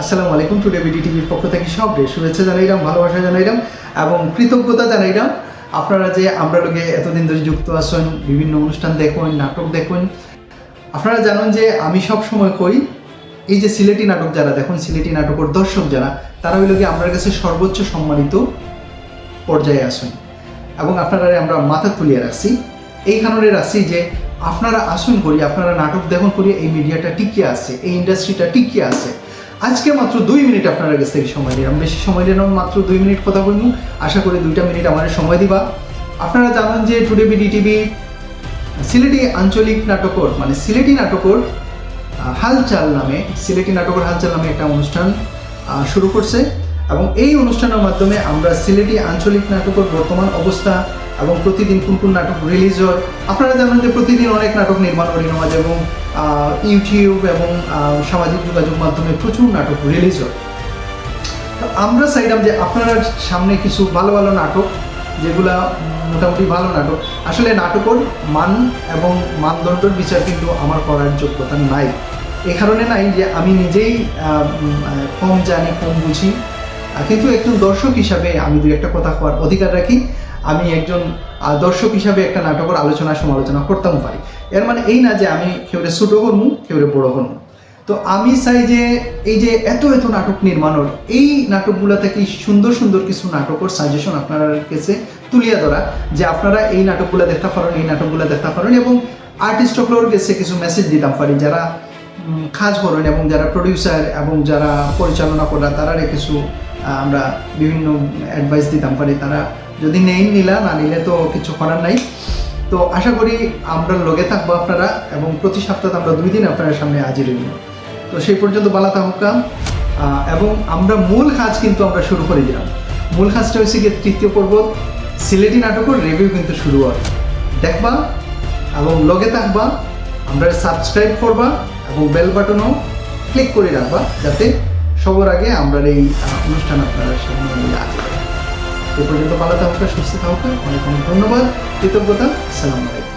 আসসালামু আলাইকুম। Today BD টিভির পক্ষ থেকে সবরে শুভেচ্ছা জানাইলাম, ভালোবাসা জানাইলাম এবং কৃতজ্ঞতা জানাইলাম। আপনারা যে আমরা লোকে এতদিন ধরে যুক্ত আছেন, বিভিন্ন অনুষ্ঠান দেখুন, নাটক দেখুন। আপনারা জানেন যে আমি সব সময় কই এই যে সিলেটি নাটক যারা দেখুন, সিলেটি নাটকের দর্শক যারা, তারা হইল কি আমার কাছে সর্বোচ্চ সম্মানিত পর্যায়ে আসুন এবং আপনারা আমরা মাথা তুলিয়ে রাখছি। এই কারণে রাখছি যে আপনারা আসুন করি, আপনারা নাটক দেখুন করি, এই মিডিয়াটা টিকিয়ে আছে, এই ইন্ডাস্ট্রিটা টিকিয়ে আছে। আজকে মাত্র 2 মিনিট আপনার কাছ থেকে সময় নিলাম, বেশি সময় নিলাম, মাত্র 2 মিনিট কথা বলবো। আশা করি 2টা মিনিট আমার সময় দিবা। আপনারা জানেন যে টুডে বিডি টিভি সিলেটি আঞ্চলিক নাটকর মানে সিলেটি নাটকর হালচাল নামে, সিলেটি নাটকের হালচাল নামে একটা অনুষ্ঠান শুরু করছে এবং এই অনুষ্ঠানের মাধ্যমে আমরা সিলেটি আঞ্চলিক নাটকের বর্তমান অবস্থা এবং প্রতিদিন কোন কোন নাটক রিলিজ হয়, আপনারা জানেন যে প্রতিদিন অনেক নাটক নির্মাণ করি নেওয়া যায় এবং ইউটিউব এবং সামাজিক যোগাযোগ মাধ্যমে প্রচুর নাটক রিলিজ হয়। তো আমরা চাইলাম যে আপনারা সামনে কিছু ভালো ভালো নাটক, যেগুলা মোটামুটি ভালো নাটক, আসলে নাটকের মান এবং মানদণ্ডের বিচার কিন্তু আমার করার যোগ্যতা নাই। এই কারণে নাই যে আমি নিজেই কম জানি, কম বুঝি, কিন্তু একজন দর্শক হিসাবে আমি দু একটা কথা কওয়ার অধিকার রাখি। আমি একজন দর্শক হিসাবে একটা নাটকের আলোচনা সমালোচনা করতাম পারি। এর মানে এই না যে আমি কেউরে ছোটো করবো, কেউরে বড় করবো। তো আমি চাই যে এই যে এত এত নাটক নির্মাণের, এই নাটকগুলো থেকে সুন্দর সুন্দর কিছু নাটকের সাজেশন আপনার কাছে তুলিয়া ধরা, যে আপনারা এই নাটকগুলো দেখতে পারেন, এই নাটকগুলো দেখতে পারেন এবং আর্টিস্টগুলোর কাছে কিছু মেসেজ দিতাম পারি, যারা কাজ করেন এবং যারা প্রডিউসার এবং যারা পরিচালনা করা, তারা কিছু আমরা বিভিন্ন অ্যাডভাইস দিতাম পারি। তারা যদি নিলা, না নিলে তো কিছু করার নাই। তো আশা করি আমরা লগে থাকবো আপনারা এবং প্রতি সপ্তাহে আমরা 2 দিন আপনার সামনে হাজির হইব। তো সেই পর্যন্ত বালা থাকুকা এবং আমরা মূল কাজ কিন্তু আমরা শুরু করে দিলাম। মূল কাজটা হচ্ছে গিয়ে 3য় পর্ব সিলেটি নাটকের রিভিউ কিন্তু শুরু হয়। দেখবা এবং লগে থাকবা, আমরা সাবস্ক্রাইব করবা এবং বেল বাটনও ক্লিক করে রাখবা, যাতে সবার আগে আমরা এই অনুষ্ঠান আপনারা সামনে নিয়ে আসতে পারি। এই পর্যন্ত ভালো থাকুকা, সুস্থ থাকুকা, অনেক অনেক ধন্যবাদ, কৃতজ্ঞতা। আসসালামু আলাইকুম।